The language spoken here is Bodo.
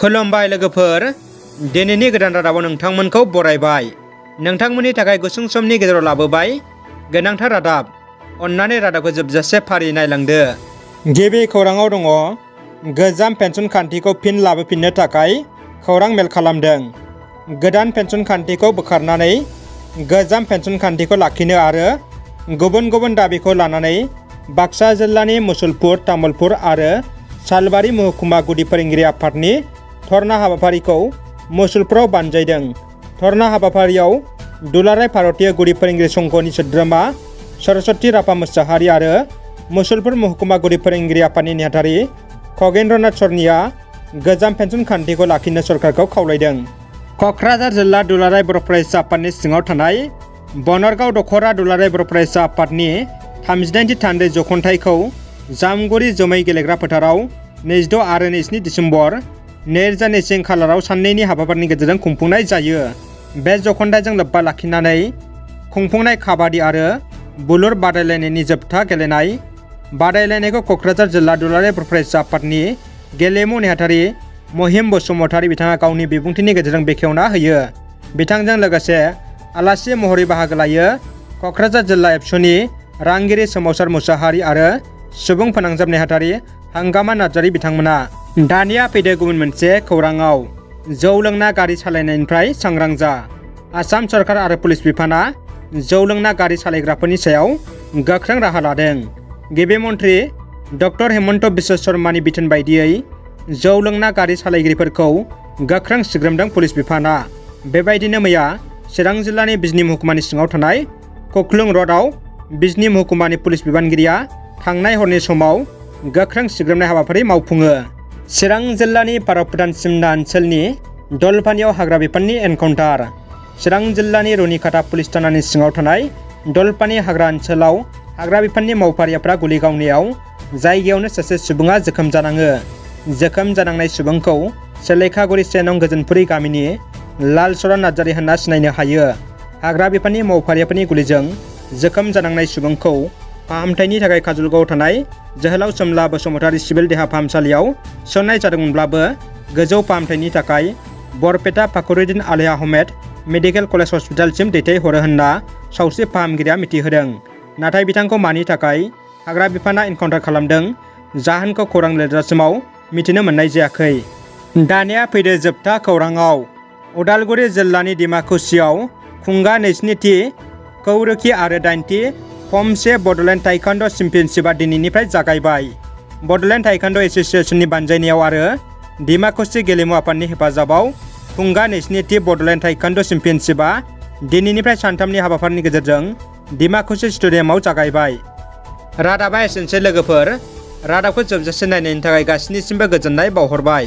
खुलुमबाय लोगोफोर, दिनैनि गोदान रादाबाव नोंथांमोनखौ बरायबाय। नोंथांमोननि थाखाय गुसुं समनि गेजेराव लाबोबाय गोनांथार रादाब। अन्नानै रादाबखौ जोबजासे फारि नायलांदो। गिबि खौराङाव दङ, गोजाम पेन्सन खान्थिखौ फिन लाबोफिननो थाखाय खौरां मेल खालामदों। गोदान पेन्सन खान्थिखौ बोखारनानै गोजाम पेन्सन खान्थिखौ लाखिनो आरो गुबुन गुबुन दाबिखौ लानानै बाक्सा जिल्लानि मुसलपुर, तामुलपुर आरो सालबारि महकुमा गुदि फोरोंगिरि आफादनि धर्ना हाबाफारिखौ मुसलपुराव बानजायदों। धर्ना हाबाफारियाव दुलाराय भारतीय गुदि फोरोंगिरि संघनि सोद्रोमा सरस्वती राभा मुसाहारि आरो मुसलपुर महकुमा गुदि फोरोंगिरि आफादनि नेहाथारि खगेन्द्रनाथ सरनिया गोजाम पेन्सन खान्थिखौ लाखिनो सरकारखौ खावलायदों। क'क्राझार जिल्ला दुलाराय बर' फरायसा आफादनि सिङाव थानाय बनरगाव दख'रा दुलाराय बर' फरायसा आफादनि 39थि थान्दै जख'न्थाइखौ जामगुरि जोमै गेलेग्रा फोथाराव 22 आरो 24 दिसेम्बर 2020 खालाराव साननैनि हाबाफारिनि गेजेरजों खुंफुंनाय जायो। बे जख'न्थाइजों लोब्बा लाखिनानै खुंफुंनाय काबादि आरो बुलुर बादायलायनायनि जोबथा गेलेनाय बादायलायनायखौ क'क्राझार जिल्ला दुलाराय बर' फरायसा आफादनि गेलेमु नेहाथारि महिम बसुमतारी बिथाङा गावनि बिबुंथिनि गेजेरजों बेखेवना होयो। बिथांजों लोगोसे आलासि महरै बाहागो लायो क'क्राझार जिल्ला एबसुनि रांगिरि सोमावसार मुसाहारि आरो सुबुं फोनांजाब नेहाथारि हांगामा नार्जारि बिथांमोना। दानिया फैदो गुबुन मोनसे खौराङाव। जौ लोंना गारि सालायनायनिफ्राय सांग्रां जा। आसाम सरकार आरो पुलिस बिफाना जौ लोंना गारि सालायग्राफोरनि सायाव गोख्रों राहा लादों। गिबि मन्थ्रि डक्टर हेमन्त बिश्व शर्मानि बिथोन बायदियै जौ लोंना गारि सालायगिरिफोरखौ गोख्रों सिग्रोमदों पुलिस बिफाना। बेबायदिनो मैया चिरां जिल्लानि बिजनी महकुमानि सिङाव थानाय खुख्लुं रडआव बिजनी महकुमानि पुलिस बिबानगिरिया थांनाय हरनि समाव गोख्रों सिग्रोमनाय हाबाफारि मावफुङो। चिरां जिल्लानि भारत भुटान सिमना ओनसोलनि दलपानियाव हाग्रा बिफाननि एनकाउन्टार। चिरां जिल्लानि रुनिकाटा पुलिस थानानि सिङाव थानाय दलपानि हाग्रा ओनसोलाव हाग्रा बिफाननि मावफारियाफ्रा गुलि गावनायाव जायगायावनो सासे सुबुङा जोखोम जानाङो। जोखोम जानांनाय सुबुंखौ सेलेखागुरि 1 नं गोजोनपुरि गामिनि लालचरन नार्जारि होनना सिनायनो हायो। हाग्रा बिफाननि मावफारियाफोरनि गुलिजों जोखोम जानांनाय सुबुंखौ फाहामथायनि थाखाय काजलगावआव थानाय जोहोलाव सोमला बसुमतारी सिभिल देहा फाहामसालियाव थिसननाय जादोंमोनब्लाबो गोजौ फाहामथायनि थाखाय बरपेटा फाखरुद्दिन आली आहमेद मेडिकेल कलेज हस्पिटालसिम दैथायहरो होनना सावस्रि फाहामगिरिया मिथिहोदों। नाथाय बिथांखौ मानि थाखाय हाग्रा बिफाना एनकाउन्टार खालामदों, जाहोनखौ खौरां लिरजासिमाव मिथिनो मोननाय जायाखै। दानिया फैदो जोबथा खौराङाव। उदालगुरि जिल्लानि डिमाकुसियाव खुंगा 22थि कौरुखि आरो 8थि फमसे बड'लेण्ड ताइक्वान्ड' चेम्पियनशिपआ दिनैनिफ्राय जागायबाय। बड'लेण्ड ताइक्वान्ड' एस'सिएशननि बानजायनायाव आरो डिमाकुसि गेलेमु आफादनि हेफाजाबाव खुंगा 22थि बड'लेण्ड ताइक्वान्ड' चेम्पियनशिपआ दिनैनिफ्राय सानथामनि हाबाफारिनि गेजेरजों डिमाकुसि स्टेडियामाव जागायबाय। रादाबा एसेनोसै लोगोफोर। रादाबखौ जोबजासे नायनायनि थाखाय गासिनिसिमबो गोजोननाय बावहरबाय।